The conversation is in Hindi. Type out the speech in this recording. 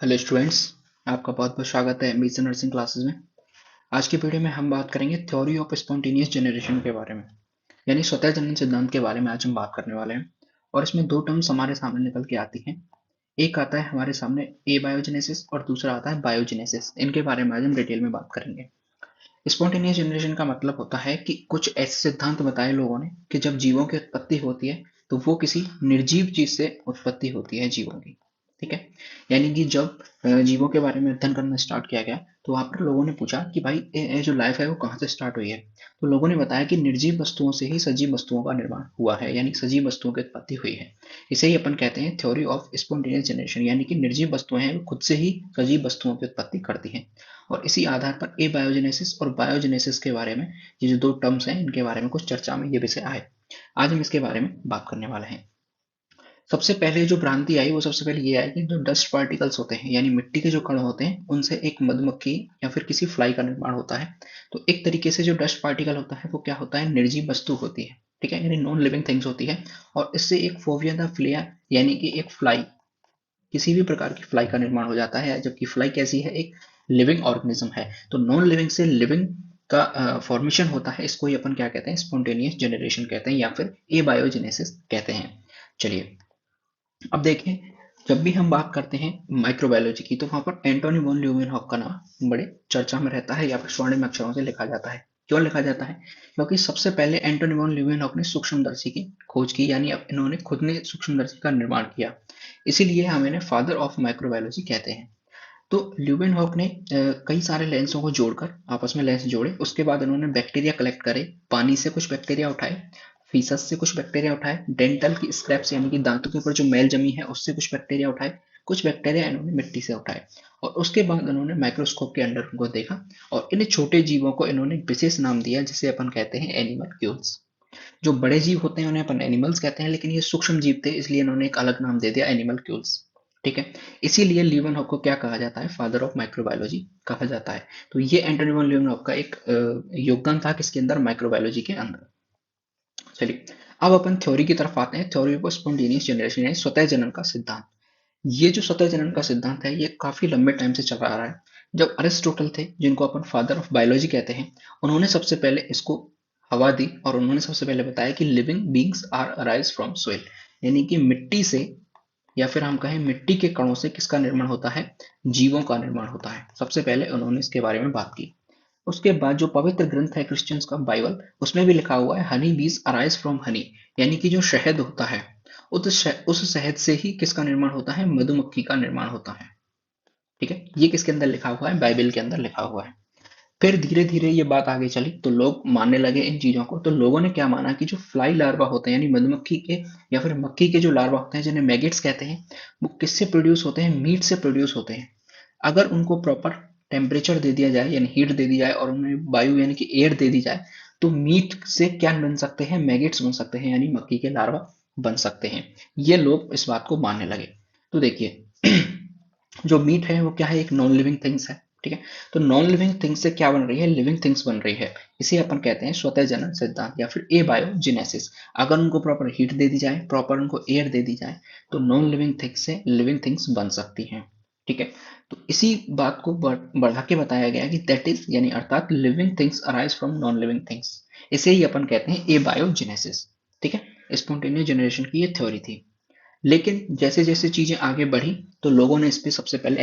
Hello students. आपका बहुत बहुत स्वागत है बीएससी नर्सिंग क्लासेस में। आज की वीडियो में हम बात करेंगे थ्योरी ऑफ स्पॉन्टेनियस जनरेशन के बारे में, यानी स्वतः जनन सिद्धांत के बारे में आज हम बात करने वाले हैं। और इसमें दो टर्म्स हमारे सामने निकल के आती हैं। एक आता है हमारे सामने एबायोजेनेसिस और दूसरा आता है बायोजेनेसिस। इनके बारे में आज हम डिटेल में बात करेंगे। स्पॉन्टेनियस जनरेशन का मतलब होता है कि कुछ ऐसे सिद्धांत बताए लोगों ने कि जब जीवों की उत्पत्ति होती है तो वो किसी निर्जीव चीज से उत्पत्ति होती है जीवों की। ठीक है। यानी कि जब जीवों के बारे में अध्ययन करना स्टार्ट किया गया तो वहां पर लोगों ने पूछा कि भाई ये जो लाइफ है वो कहाँ से स्टार्ट हुई है। तो लोगों ने बताया कि निर्जीव वस्तुओं से ही सजीव वस्तुओं का निर्माण हुआ है, यानी सजीव वस्तुओं की उत्पत्ति हुई है। इसे ही अपन कहते हैं थ्योरी ऑफ स्पॉन्टेनियस जनरेशन, यानी कि निर्जीव वस्तुएं हैं वो खुद से ही सजीव वस्तुओं की उत्पत्ति करती हैं। और इसी आधार पर एबायोजेनेसिस और बायोजेनेसिस के बारे में, ये जो दो टर्म्स हैं इनके बारे में कुछ चर्चा में ये विषय आए। आज हम इसके बारे में बात करने वाले हैं। सबसे पहले जो भ्रांति आई वो सबसे पहले ये आई कि जो डस्ट पार्टिकल्स होते हैं यानी मिट्टी के जो कण होते हैं उनसे एक मधुमक्खी या फिर किसी फ्लाई का निर्माण होता है। तो एक तरीके से जो डस्ट पार्टिकल होता है वो क्या होता है, निर्जीव वस्तु होती है। ठीक है, यानी नॉन लिविंग थिंग्स होती है। और इससे एक फोविया द फ्लिया यानी कि एक फ्लाई, किसी भी प्रकार की फ्लाई का निर्माण हो जाता है, जबकि फ्लाई कैसी है, एक लिविंग ऑर्गेनिज्म है। तो नॉन लिविंग से लिविंग का फॉर्मेशन होता है, इसको ही अपन क्या कहते हैं, स्पॉन्टेनियस जनरेशन कहते हैं या फिर एबायोजेनेसिस कहते हैं। चलिए अब देखें, जब भी हम बात करते हैं माइक्रोबायोलॉजी की तो वहां पर एंटोनी वॉन ल्यूवेनहॉक का नाम बड़े चर्चा में रहता है या फिर स्वर्णिम अक्षरों से लिखा जाता है। क्यों लिखा जाता है? क्योंकि सबसे पहले एंटोनी वॉन ल्यूवेनहॉक ने सूक्ष्मदर्शी की खोज की, यानी अब इन्होंने खुद ने सूक्ष्मदर्शी का निर्माण किया। इसीलिए हम इन्हें फादर ऑफ माइक्रोबायोलॉजी कहते हैं। तो ल्यूवेनहॉक ने कई सारे लेंसों को जोड़कर आपस में लेंस जोड़े, उसके बाद उन्होंने बैक्टीरिया कलेक्ट करे, पानी से कुछ बैक्टीरिया उठाए, फीसस से कुछ बैक्टीरिया उठाए, डेंटल की स्क्रैप्स यानी कि दांतों के ऊपर जो मैल जमी है उससे कुछ बैक्टीरिया उठाए, कुछ बैक्टीरिया इन्होंने मिट्टी से उठाए। और उसके बाद उन्होंने माइक्रोस्कोप के अंडर उनको देखा और इन छोटे जीवों को इन्होंने विशेष नाम दिया जिसे अपन कहते हैं एनिमल्क्यूल्स। जो बड़े जीव होते हैं उन्हें अपन एनिमल्स कहते हैं, लेकिन ये सूक्ष्म जीव थे इसलिए इन्होंने एक अलग नाम दे दिया एनिमल्क्यूल्स। ठीक है। इसीलिए लीवनहॉक को क्या कहा जाता है, फादर ऑफ माइक्रोबायोलॉजी कहा जाता है। तो ये एंटोनी वॉन लीवनहॉक का एक योगदान था किसके अंदर, माइक्रोबायोलॉजी के अंदर। चलिए अब अपन थ्योरी की तरफ आते हैं, थ्योरी ऑफ स्पॉन्टेनियस जनरेशन यानी स्वतः जनन का सिद्धांत। ये जो स्वतः जनन का सिद्धांत है ये काफी लंबे टाइम से चला आ रहा है। जब अरिस्टोटल थे, जिनको अपन फादर ऑफ बायोलॉजी कहते हैं, उन्होंने सबसे पहले इसको हवा दी और उन्होंने सबसे पहले बताया कि living beings are arise from soil, यानी कि मिट्टी से या फिर हम कहें मिट्टी के कणों से किसका निर्माण होता है, जीवों का निर्माण होता है। सबसे पहले उन्होंने इसके बारे में बात की। उसके बाद जो पवित्र ग्रंथ है क्रिश्चियंस का बाइबल, उसमें भी लिखा हुआ है हनी बीज अराइज फ्रॉम हनी, यानी कि जो शहद होता है उस शहद से ही किसका निर्माण होता है, मधुमक्खी का निर्माण होता है। ठीक है, ये किसके अंदर लिखा हुआ है, बाइबल के अंदर लिखा हुआ है। फिर धीरे धीरे ये बात आगे चली तो लोग मानने लगे इन चीजों को। तो लोगों ने क्या माना कि जो फ्लाई लार्वा होते हैं यानी मधुमक्खी के या फिर मक्खी के जो लार्वा होते हैं जिन्हें मैगेट्स कहते हैं, वो किससे प्रोड्यूस होते हैं, मीट से प्रोड्यूस होते हैं। अगर उनको प्रॉपर टेम्परेचर दे दिया जाए यानी हीट दे दी जाए और उन्हें वायु यानी कि एयर दे दी जाए तो मीट से क्या बन सकते हैं, मैगेट्स बन सकते हैं, यानी मक्खी के लार्वा बन सकते हैं। ये लोग इस बात को मानने लगे। तो देखिए जो मीट है वो क्या है, एक नॉन लिविंग थिंग्स है। ठीक है। तो नॉन लिविंग थिंग्स से क्या बन रही है, लिविंग थिंग्स बन रही है। इसे अपन कहते हैं स्वतः जनन सिद्धांत या फिर ए बायोजेनेसिस। अगर उनको प्रॉपर हीट दे दी जाए, प्रॉपर उनको एयर दे दी जाए तो नॉन लिविंग थिंग्स से लिविंग थिंग्स बन सकती हैं। ठीक है। तो इसी बात को बढ़ा के बताया गया कि दैट इज यानी अर्थात living things arise from non living things. इसे ही अपन कहते हैं ए बायोजेनेसिस। ठीक है, स्पॉन्टेनियस जनरेशन की ये थ्योरी थी। लेकिन जैसे जैसे चीजें आगे बढ़ी तो लोगों ने इस पे सबसे पहले